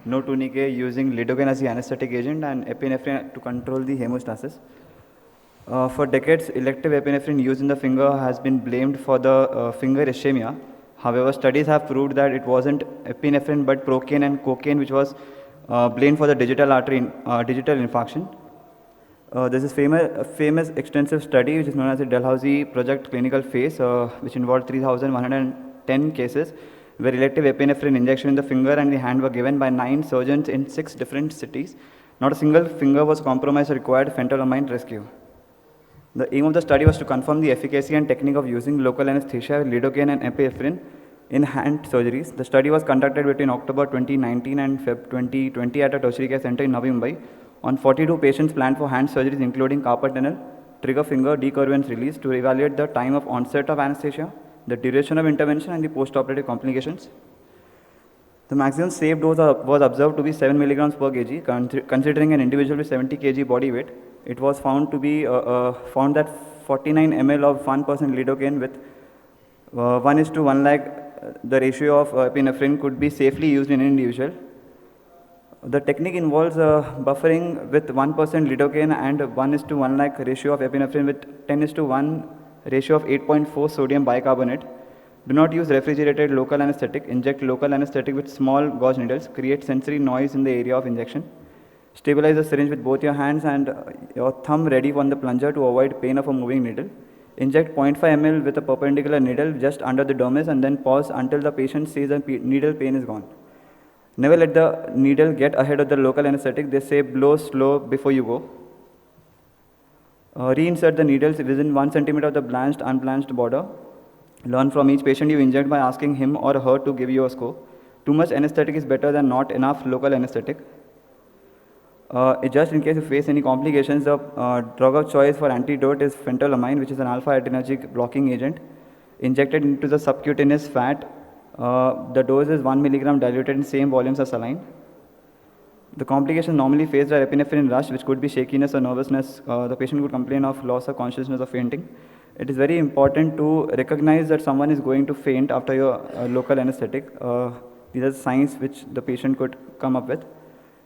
no tourniquet, using lidocaine as the anesthetic agent and epinephrine to control the hemostasis. For decades, elective epinephrine used in the finger has been blamed for the finger ischemia. However, studies have proved that it wasn't epinephrine but procaine and cocaine which was blamed for the digital infarction. This is a famous extensive study which is known as the Dalhousie Project clinical phase, which involved 3,110 cases where elective epinephrine injection in the finger and the hand were given by 9 surgeons in 6 different cities. Not a single finger was compromised or required phentolamine rescue. The aim of the study was to confirm the efficacy and technique of using local anesthesia, lidocaine and epinephrine in hand surgeries. The study was conducted between October 2019 and Feb 2020 at a tertiary care center in Navi Mumbai on 42 patients planned for hand surgeries including carpal tunnel, trigger finger, decurvence release to evaluate the time of onset of anesthesia, the duration of intervention and the post-operative complications. The maximum safe dose was observed to be 7 milligrams per kg, considering an individual with 70 kg body weight. It was found to be found that 49 ml of 1% lidocaine with 1:1 lakh, the ratio of epinephrine could be safely used in an individual. The technique involves buffering with 1% lidocaine and 1:1 lakh ratio of epinephrine with 10:1 ratio of 8.4 sodium bicarbonate. Do not use refrigerated local anesthetic. Inject local anesthetic with small gauge needles. Create sensory noise in the area of injection. Stabilize the syringe with both your hands and your thumb ready on the plunger to avoid pain of a moving needle. Inject 0.5 ml with a perpendicular needle just under the dermis and then pause until the patient sees the needle pain is gone. Never let the needle get ahead of the local anesthetic. They say blow slow before you go. Reinsert the needles within 1 centimeter of the blanched, unblanched border. Learn from each patient you inject by asking him or her to give you a score. Too much anesthetic is better than not enough local anesthetic. Just in case you face any complications, the drug of choice for antidote is phentolamine, which is an alpha-adrenergic blocking agent, injected into the subcutaneous fat. The dose is 1 milligram diluted in same volumes as saline. The complications normally faced are epinephrine rush, which could be shakiness or nervousness. The patient could complain of loss of consciousness or fainting. It is very important to recognize that someone is going to faint after your local anesthetic. These are signs which the patient could come up with.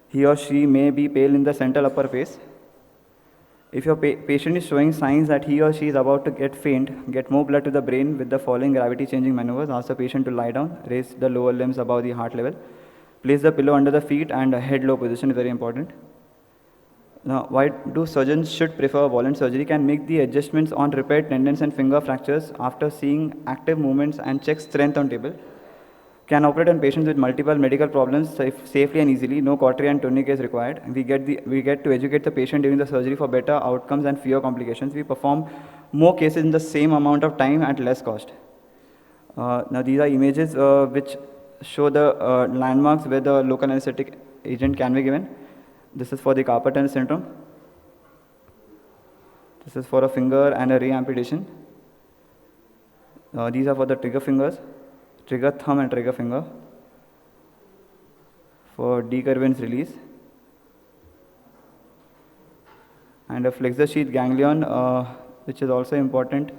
He or she may be pale in the central upper face. If your patient is showing signs that he or she is about to get faint, get more blood to the brain with the following gravity changing maneuvers. Ask the patient to lie down, raise the lower limbs above the heart level. Place the pillow under the feet and head low position is very important. Now, why do surgeons should prefer WALANT surgery? Can make the adjustments on repaired tendons and finger fractures after seeing active movements and check strength on table. Can operate on patients with multiple medical problems safely and easily. No cautery and tourniquet is required. We get to educate the patient during the surgery for better outcomes and fewer complications. We perform more cases in the same amount of time at less cost. Now these are images which show the landmarks where the local anesthetic agent can be given. This is for the carpal tunnel syndrome. This is for a finger and a reamputation. These are for the trigger fingers. Trigger thumb and trigger finger for decurvence release, and a flexor sheath ganglion, which is also important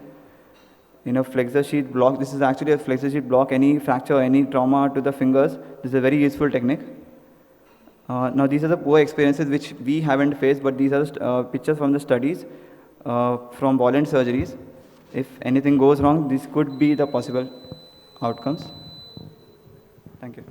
in a flexor sheath block. This is actually a flexor sheath block, any fracture, any trauma to the fingers. This is a very useful technique. Now these are the poor experiences which we haven't faced, but these are pictures from the studies from WALANT surgeries. If anything goes wrong, this could be the possible outcomes. Thank you.